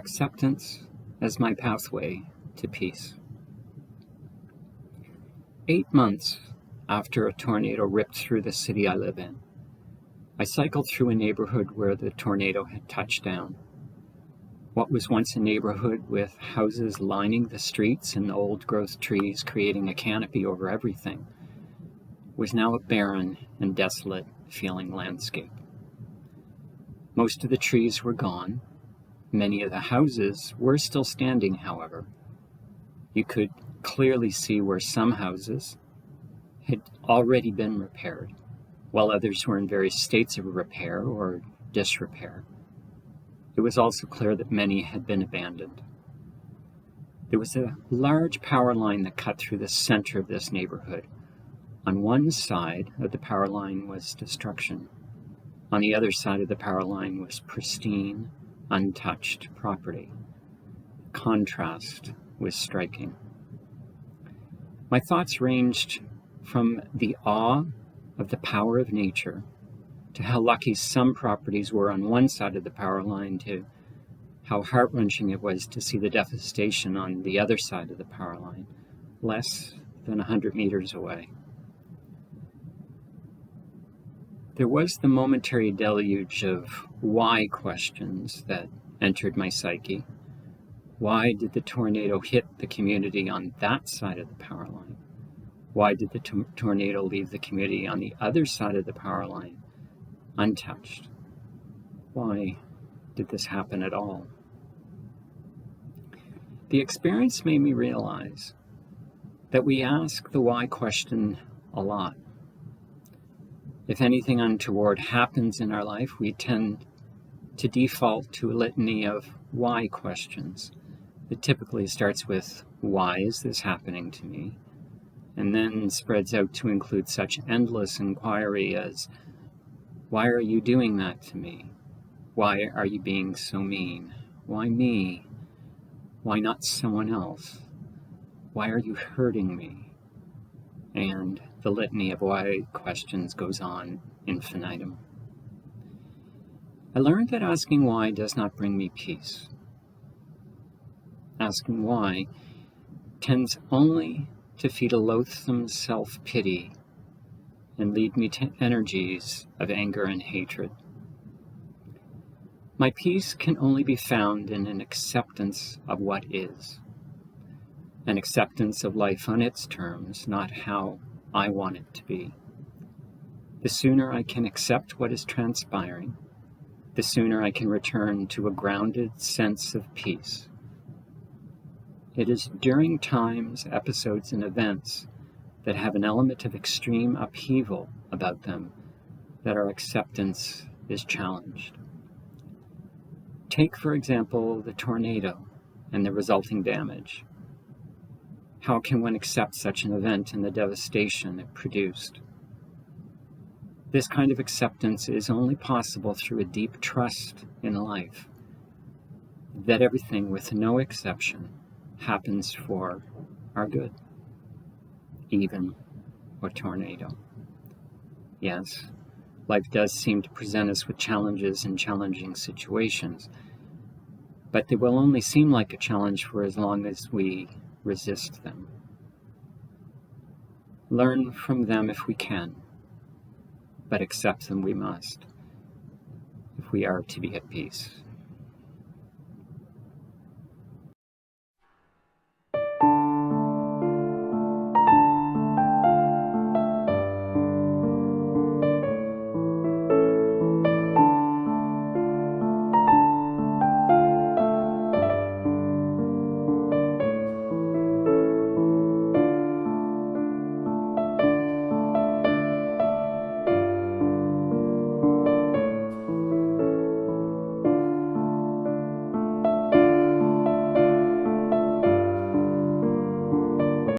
Acceptance as my pathway to peace. 8 months after a tornado ripped through the city I live in, I cycled through a neighborhood where the tornado had touched down. What was once a neighborhood with houses lining the streets and old-growth trees creating a canopy over everything was now a barren and desolate-feeling landscape. Most of the trees were gone. Many of the houses were still standing, however. You could clearly see where some houses had already been repaired, while others were in various states of repair or disrepair. It was also clear that many had been abandoned. There was a large power line that cut through the center of this neighborhood. On one side of the power line was destruction. On the other side of the power line was pristine, untouched property. The contrast was striking. My thoughts ranged from the awe of the power of nature to how lucky some properties were on one side of the power line to how heart-wrenching it was to see the devastation on the other side of the power line, less than 100 meters away. There was the momentary deluge of why questions that entered my psyche. Why did the tornado hit the community on that side of the power line? Why did the tornado leave the community on the other side of the power line untouched? Why did this happen at all? The experience made me realize that we ask the why question a lot. If anything untoward happens in our life, we tend to default to a litany of why questions. It typically starts with, why is this happening to me? And then spreads out to include such endless inquiry as, why are you doing that to me? Why are you being so mean? Why me? Why not someone else? Why are you hurting me? And the litany of why questions goes on infinitum. I learned that asking why does not bring me peace. Asking why tends only to feed a loathsome self-pity and lead me to energies of anger and hatred. My peace can only be found in an acceptance of what is, an acceptance of life on its terms, not how I want it to be. The sooner I can accept what is transpiring, the sooner I can return to a grounded sense of peace. It is during times, episodes, and events that have an element of extreme upheaval about them that our acceptance is challenged. Take, for example, the tornado and the resulting damage. How can one accept such an event and the devastation it produced? This kind of acceptance is only possible through a deep trust in life, that everything, with no exception, happens for our good, even a tornado. Yes, life does seem to present us with challenges and challenging situations, but they will only seem like a challenge for as long as we resist them. Learn from them if we can, but accept them we must, if we are to be at peace.